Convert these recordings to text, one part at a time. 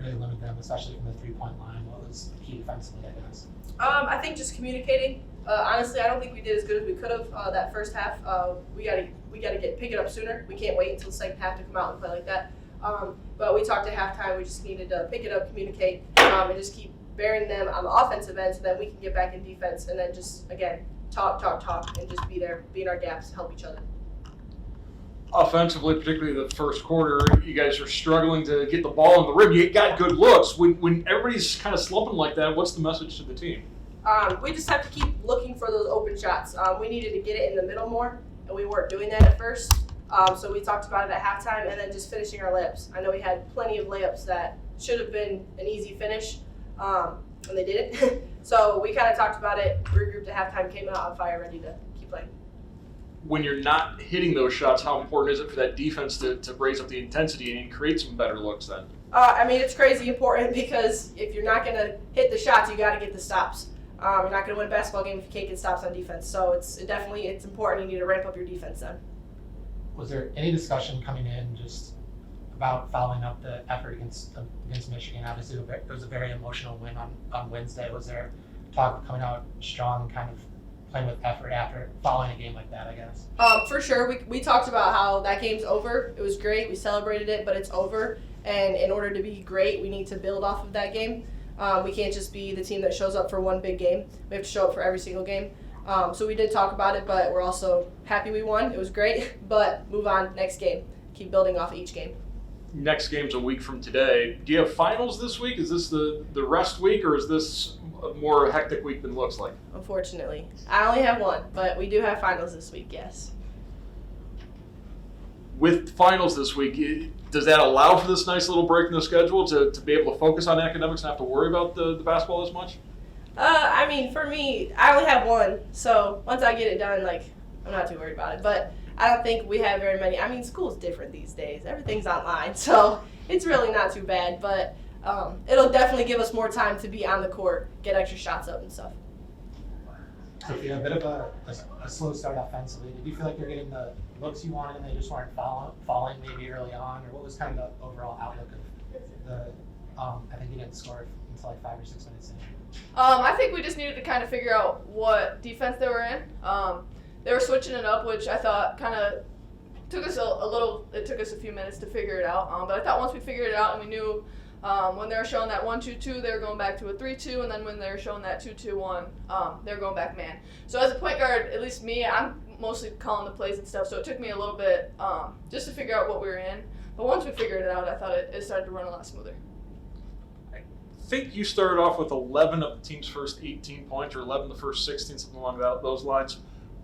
really limit them, especially from the three-point line? What was key defensively, I guess? I think just communicating. Honestly, I don't think we did as good as we could have that first half. We gotta pick it up sooner. We can't wait until the second half to come out and play like that. But we talked at halftime. We just needed to pick it up, communicate, and just keep bearing them on the offensive end, so that we can get back in defense, and then just again talk, and just be there, be in our gaps, help each other. Offensively, particularly the first quarter, you guys are struggling to get the ball in the rim. You got good looks. When everybody's kind of slumping like that, what's the message to the team? We just have to keep looking for those open shots. We needed to get it in the middle more, and we weren't doing that at first. So we talked about it at halftime, and then just finishing our layups. I know we had plenty of layups that should have been an easy finish, and they didn't. So we kind of talked about it, regrouped at halftime, came out on fire, ready to keep playing. When you're not hitting those shots, how important is it for that defense to raise up the intensity and create some better looks then? I mean, it's crazy important, because if you're not going to hit the shots, you got to get the stops. You're not going to win a basketball game if you can't get stops on defense. So it's important. You need to ramp up your defense then. Was there any discussion coming in just about following up the effort against Michigan? Obviously, it was a very emotional win on Wednesday. Was there talk of coming out strong and kind of playing with effort after following a game like that, I guess? For sure. We talked about how that game's over. It was great. We celebrated it, but it's over. And in order to be great, we need to build off of that game. We can't just be the team that shows up for one big game. We have to show up for every single game. So we did talk about it, but we're also happy we won. It was great, but move on, next game. Keep building off of each game. Next game's a week from today. Do you have finals this week? Is this the rest week, or is this a more hectic week than it looks like? Unfortunately. I only have one, but we do have finals this week, yes. With finals this week, does that allow for this nice little break in the schedule to be able to focus on academics and not have to worry about the basketball as much? I mean, for me, I only have one, so once I get it done, I'm not too worried about it. But I don't think we have very many. I mean, school's different these days. Everything's online, so it's really not too bad. But it'll definitely give us more time to be on the court, get extra shots up and stuff. So if you had a bit of a slow start offensively, did you feel like you're getting the looks you wanted and they just weren't falling maybe early on? Or what was kind of the overall outlook of the I think you didn't score until 5 or 6 minutes in. I think we just needed to kind of figure out what defense they were in. They were switching it up, which I thought kind of took us it took us a few minutes to figure it out. But I thought once we figured it out and we knew when they were showing that 1-2-2, they were going back to a 3-2, and then when they were showing that 2-2-1, they were going back man. So as a point guard, at least me, I'm mostly calling the plays and stuff, so it took me a little bit just to figure out what we were in. But once we figured it out, I thought it started to run a lot smoother. I think you started off with 11 of the team's first 18 points, or 11 the first 16, something along those lines.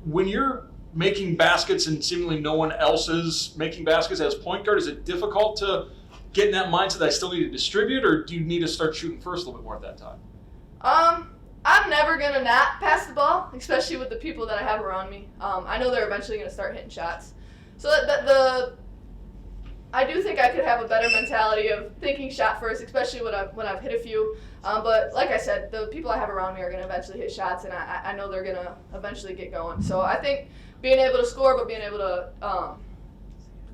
When you're making baskets and seemingly no one else is making baskets as point guard, is it difficult to get in that mindset that I still need to distribute, or do you need to start shooting first a little bit more at that time? I'm never going to not pass the ball, especially with the people that I have around me. I know they're eventually going to start hitting shots. So I do think I could have a better mentality of thinking shot first, especially when I've hit a few. But like I said, the people I have around me are going to eventually hit shots, and I know they're going to eventually get going. So I think being able to score, but being able to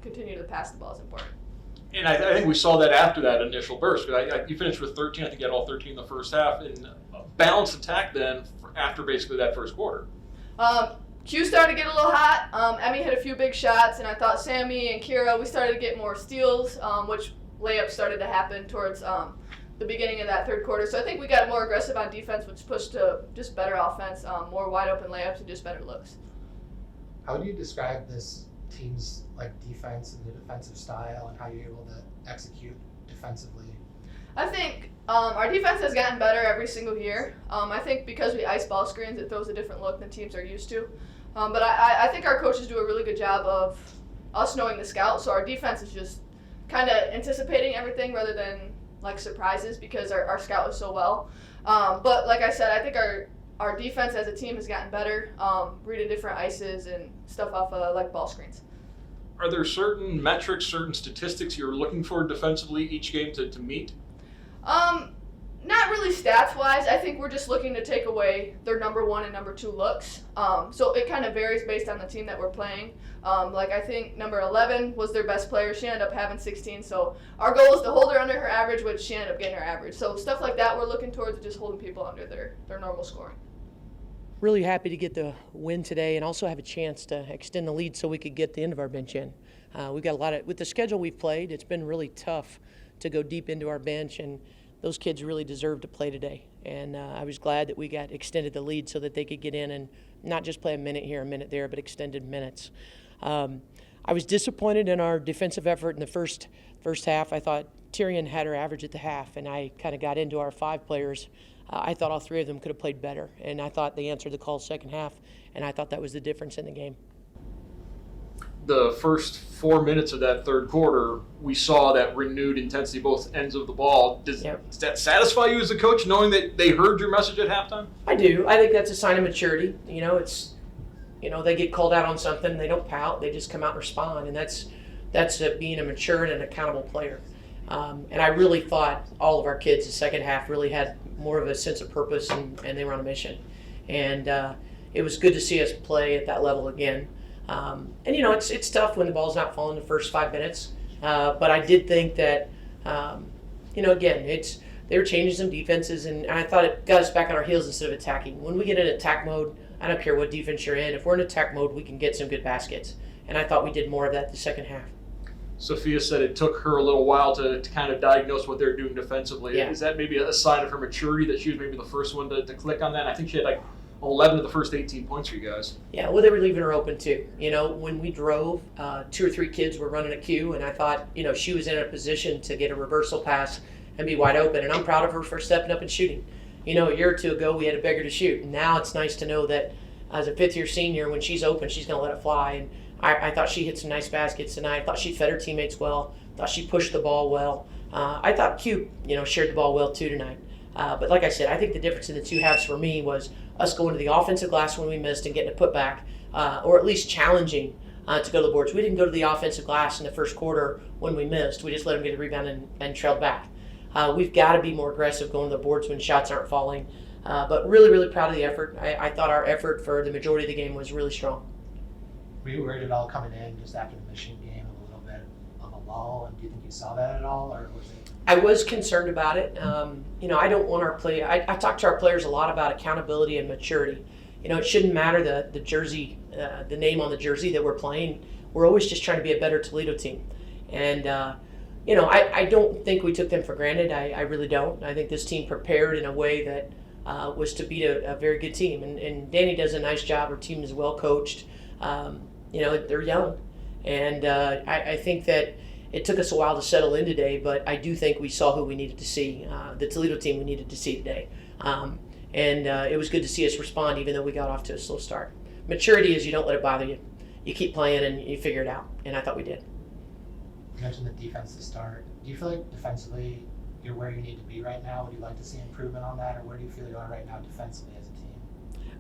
continue to pass the ball is important. And I think we saw that after that initial burst. You finished with 13. I think you had all 13 in the first half. And a balanced attack then after basically that first quarter. Q started to get a little hot. Emmy hit a few big shots, and I thought Sammy and Kira, we started to get more steals, which layups started to happen towards the beginning of that third quarter. So I think we got more aggressive on defense, which pushed to just better offense, more wide open layups, and just better looks. How do you describe this team's defense and the defensive style and how you're able to execute defensively? I think our defense has gotten better every single year. I think because we ice ball screens, it throws a different look than teams are used to. But I think our coaches do a really good job of us knowing the scout, so our defense is just kind of anticipating everything rather than surprises because our scout is so well. But like I said, I think our defense as a team has gotten better, reading different ices and stuff off of ball screens. Are there certain metrics, certain statistics you're looking for defensively each game to meet? Not really stats wise. I think we're just looking to take away their number 1 and number 2 looks. So it kind of varies based on the team that we're playing. Like I think number 11 was their best player. She ended up having 16. So our goal is to hold her under her average, which she ended up getting her average. So stuff like that we're looking towards, just holding people under their normal scoring. Really happy to get the win today and also have a chance to extend the lead so we could get the end of our bench in. We've got a lot of, with the schedule we've played, it's been really tough to go deep into our bench, and those kids really deserve to play today. And I was glad that we got extended the lead so that they could get in and not just play a minute here, a minute there, but extended minutes. I was disappointed in our defensive effort in the first half. I thought Tyrion had her average at the half, and I kind of got into our 5 players. I thought all 3 of them could have played better, and I thought they answered the call second half, and I thought that was the difference in the game. The first 4 minutes of that third quarter, we saw that renewed intensity both ends of the ball. Does that satisfy you as a coach, knowing that they heard your message at halftime? I do. I think that's a sign of maturity. They get called out on something, they don't pout, they just come out and respond, and that's being a mature and an accountable player. And I really thought all of our kids the second half really had more of a sense of purpose, and they were on a mission. And it was good to see us play at that level again. It's tough when the ball's not falling the first 5 minutes. But I did think that, again, they were changing some defenses, and I thought it got us back on our heels instead of attacking. When we get in attack mode, I don't care what defense you're in. If we're in attack mode, we can get some good baskets. And I thought we did more of that the second half. Sophia said it took her a little while to kind of diagnose what they're doing defensively. Yeah. Is that maybe a sign of her maturity that she was maybe the first one to click on that? I think she had like 11 of the first 18 points for you guys. Yeah, well, they were leaving her open too. When we drove, 2 or 3 kids were running a queue, and I thought, she was in a position to get a reversal pass and be wide open. And I'm proud of her for stepping up and shooting. A year or 2 ago, we had to beg her to shoot. And now it's nice to know that as a 5th-year senior, when she's open, she's going to let it fly. And I thought she hit some nice baskets tonight. I thought she fed her teammates well. I thought she pushed the ball well. I thought Q, shared the ball well too tonight. But like I said, I think the difference in the 2 halves for me was us going to the offensive glass when we missed and getting a putback, or at least challenging to go to the boards. We didn't go to the offensive glass in the first quarter when we missed. We just let them get a rebound and trailed back. We've got to be more aggressive going to the boards when shots aren't falling. But really, really proud of the effort. I thought our effort for the majority of the game was really strong. Were you worried at all coming in just after the Michigan game, a little bit of a lull? And do you think you saw that at all, or was it? I was concerned about it. I don't want our play. I talk to our players a lot about accountability and maturity. It shouldn't matter the jersey, the name on the jersey that we're playing. We're always just trying to be a better Toledo team. And, I don't think we took them for granted. I really don't. I think this team prepared in a way that was to beat a very good team. And Danny does a nice job. Her team is well coached. They're young. And I think that it took us a while to settle in today, but I do think we saw who we needed to see, the Toledo team we needed to see today. It was good to see us respond even though we got off to a slow start. Maturity is you don't let it bother you. You keep playing and you figure it out, and I thought we did. You mentioned the defense to start. Do you feel like defensively you're where you need to be right now? Would you like to see improvement on that, or where do you feel you are right now defensively as a team?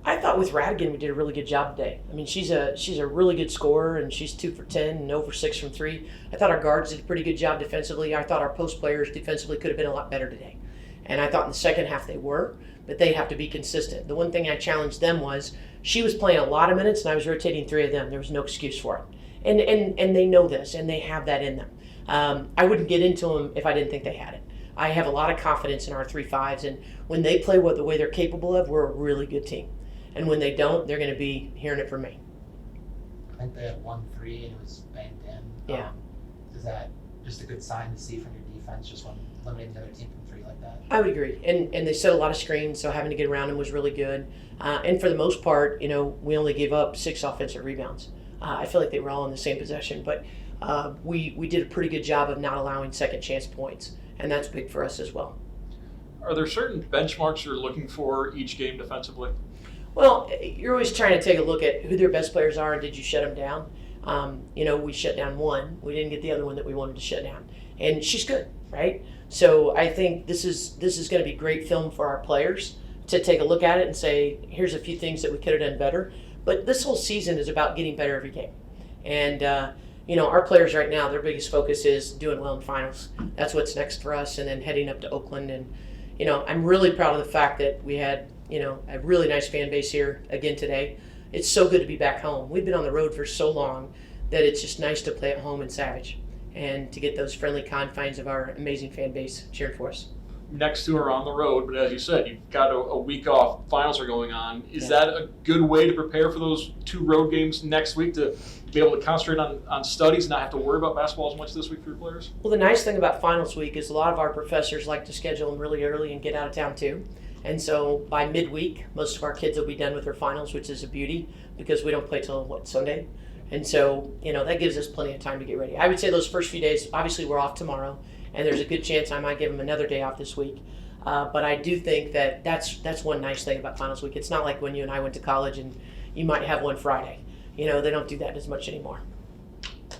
I thought with Radigan we did a really good job today. I mean, she's a really good scorer, and she's 2 for 10 and 0 for 6 from 3. I thought our guards did a pretty good job defensively. I thought our post players defensively could have been a lot better today. And I thought in the second half they were, but they have to be consistent. The one thing I challenged them was she was playing a lot of minutes and I was rotating 3 of them. There was no excuse for it. And they know this, and they have that in them. I wouldn't get into them if I didn't think they had it. I have a lot of confidence in our 3-5s, and when they play the way they're capable of, we're a really good team. And when they don't, they're going to be hearing it from me. I think they had 1-3 and it was banked in. Yeah. Is that just a good sign to see from your defense, just when limiting the other team from 3 like that? I would agree. And they set a lot of screens, so having to get around them was really good. And for the most part, we only gave up 6 offensive rebounds. I feel like they were all in the same possession, but we did a pretty good job of not allowing second chance points, and that's big for us as well. Are there certain benchmarks you're looking for each game defensively? Well, you're always trying to take a look at who their best players are and did you shut them down. We shut down one. We didn't get the other one that we wanted to shut down. And she's good, right? So I think this is going to be great film for our players to take a look at it and say, here's a few things that we could have done better. But this whole season is about getting better every game. And, our players right now, their biggest focus is doing well in finals. That's what's next for us, and then heading up to Oakland. And, I'm really proud of the fact that we had, a really nice fan base here again today. It's so good to be back home. We've been on the road for so long that it's just nice to play at home in Savage and to get those friendly confines of our amazing fan base cheering for us. Next two are on the road, but as you said, you've got a week off. Finals are going on. Is Yeah. that a good way to prepare for those two road games next week to be able to concentrate on studies and not have to worry about basketball as much this week for your players? Well, the nice thing about finals week is a lot of our professors like to schedule them really early and get out of town too. And so by midweek, most of our kids will be done with their finals, which is a beauty because we don't play till Sunday. And so, that gives us plenty of time to get ready. I would say those first few days, obviously we're off tomorrow, and there's a good chance I might give them another day off this week. But I do think that that's one nice thing about finals week. It's not like when you and I went to college and you might have one Friday. They don't do that as much anymore.